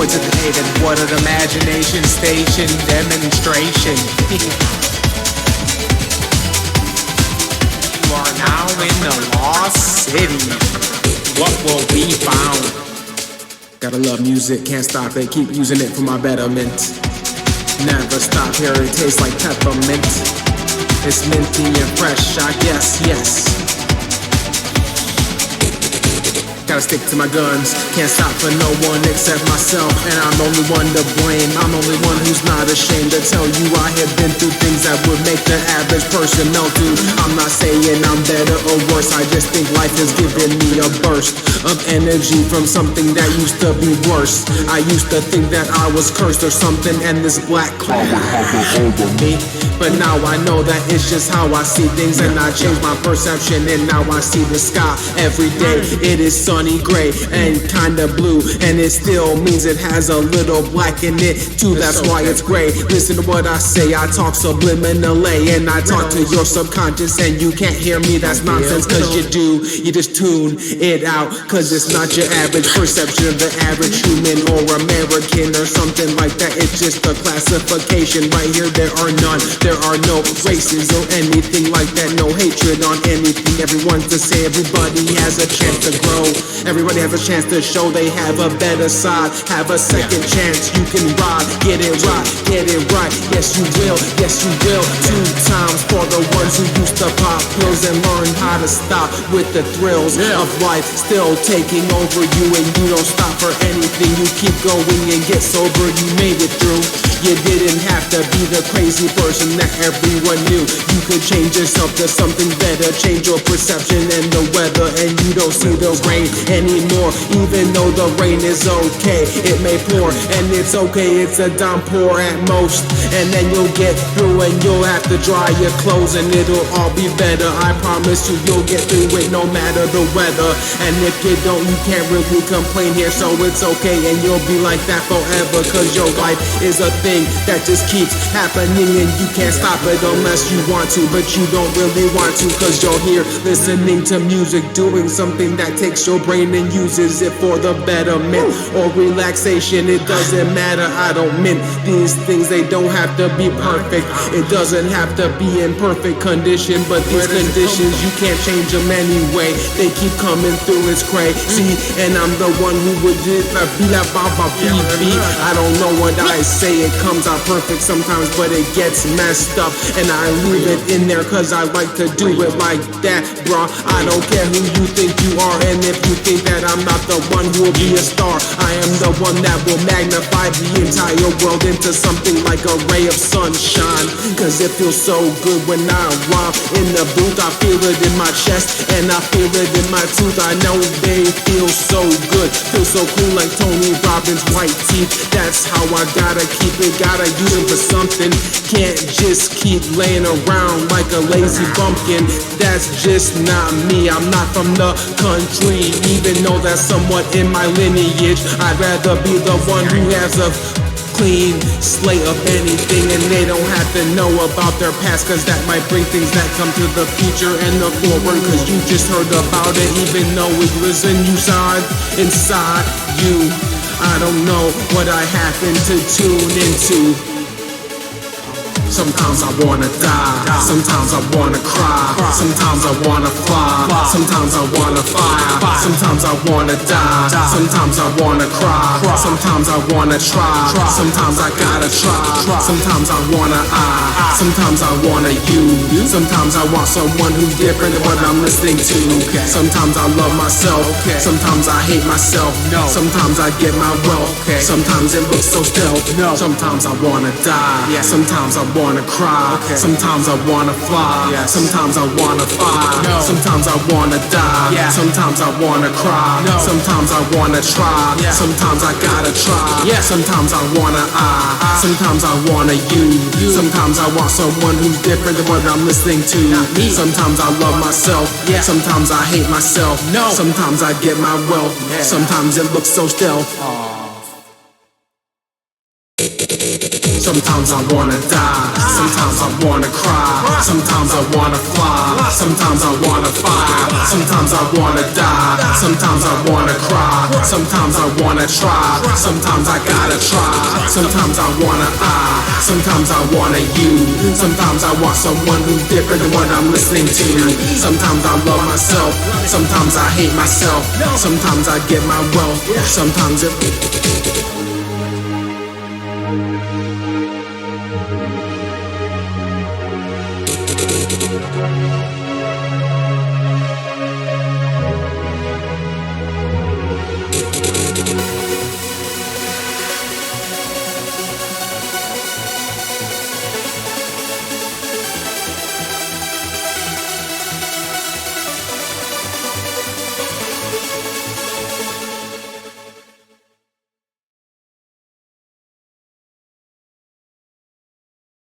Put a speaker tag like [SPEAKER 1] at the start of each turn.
[SPEAKER 1] 4 to the 8 and what an imagination station demonstration. You are now in the lost city. What will be found? Gotta love music, can't stop it, keep using it for my betterment. Never stop here, it tastes like peppermint. It's minty and fresh, I guess, yes. Gotta stick to my guns, can't stop for no one except myself. And I'm the only one to blame, I'm the only one who's not ashamed to tell you I have been through things that would make the average person melt too. I'm not saying I'm better or worse, I just think life has given me a burst of energy from something that used to be worse. I used to think that I was cursed or something, and this black cloud would have over me. But now I know that it's just how I see things, and I changed my perception, and now I see the sky every day. It is sunny gray and kinda blue, and it still means it has a little black in it too. That's why it's gray. Listen to what I say, I talk subliminally, and I talk to your subconscious, and you can't hear me. That's nonsense, cause you do. You just tune it out, cause it's not your average perception of the average human or American or something like that. It's just a classification. Right here there are none. There are no races or anything like that. No hatred on anything. Everyone's the same. Everybody has a chance to grow. Everybody has a chance to show they have a better side. Have a second chance. You can ride. Get it right. Get it right. Yes you will. Yes you will. 2 times for the ones who used to pop pills and learn how to stop with the thrills of life still taking over you, and you don't stop for anything. You keep going and get sober. You made it through. You didn't have to be the crazy person that everyone knew. You could change yourself to something better. Change your perception and the weather, and you don't see the rain anymore. Even though the rain is okay, it may pour, and it's okay. It's a downpour at most, and then you'll get through, and you'll have to dry your clothes, and it'll all be better. I promise you, you'll get through it no matter the weather. And if you don't, you can't really complain here, so it's okay, and you'll be like that forever, cause your life is a thing that just keeps happening, and you can't stop it unless you want to, but you don't really want to, cause you're here listening to music, doing something that takes your brain and uses it for the betterment or relaxation. It doesn't matter, I don't mean these things, they don't have to be perfect. It doesn't have to be in perfect condition, but these conditions, you can't change them anyway. They keep coming through, it's crazy, and I'm the one who would be like Baba BB. I don't know what I say, it comes out perfect sometimes, but it gets messed up, and I leave it in there cause I like to do it like that, bro. I don't care who you think you are, and if you think that I'm not the one who will be a star, I am the one that will magnify the entire world into something like a ray of sunshine, cause it feels so good when I rhyme in the booth. I feel it in my chest, and I feel it in my tooth. I know they feel so good, feel so cool like Tony Robbins' white teeth. That's how I gotta keep it, gotta use it for something. Can't just keep laying around like a lazy bumpkin. That's just not me. I'm not from the country, even though that's somewhat in my lineage. I'd rather be the one who has a clean slate of anything, and they don't have to know about their past, cause that might bring things that come to the future and the forward, cause you just heard about it, even though it was inside you. I don't know what I happen to tune into. Sometimes I wanna die, sometimes I wanna cry, sometimes I wanna fly, sometimes I wanna fire, sometimes I wanna die, sometimes I wanna cry, sometimes I wanna try, sometimes I gotta try, sometimes I wanna sometimes I wanna you, sometimes I want someone who's different than what I'm listening to. Sometimes I love myself, sometimes I hate myself, sometimes I get my wealth, sometimes it looks so stealth, sometimes I wanna die, sometimes I wanna cry, sometimes I wanna fly, sometimes I wanna fight, sometimes I wanna die, sometimes I wanna cry, sometimes I wanna try, sometimes I gotta try, sometimes I wanna sometimes I wanna you, sometimes I want someone who's different than what I'm listening to. Sometimes I love myself, sometimes I hate myself, sometimes I get my wealth, sometimes it looks so stealth. Sometimes I wanna die, sometimes I wanna cry, sometimes I wanna fly, sometimes I wanna fire, sometimes I wanna die, sometimes I wanna cry, sometimes I wanna try, sometimes I gotta try, sometimes I wanna sometimes I wanna you, sometimes I want someone who's different than what I'm listening to. Sometimes I love myself, sometimes I hate myself, sometimes I get my wealth, sometimes it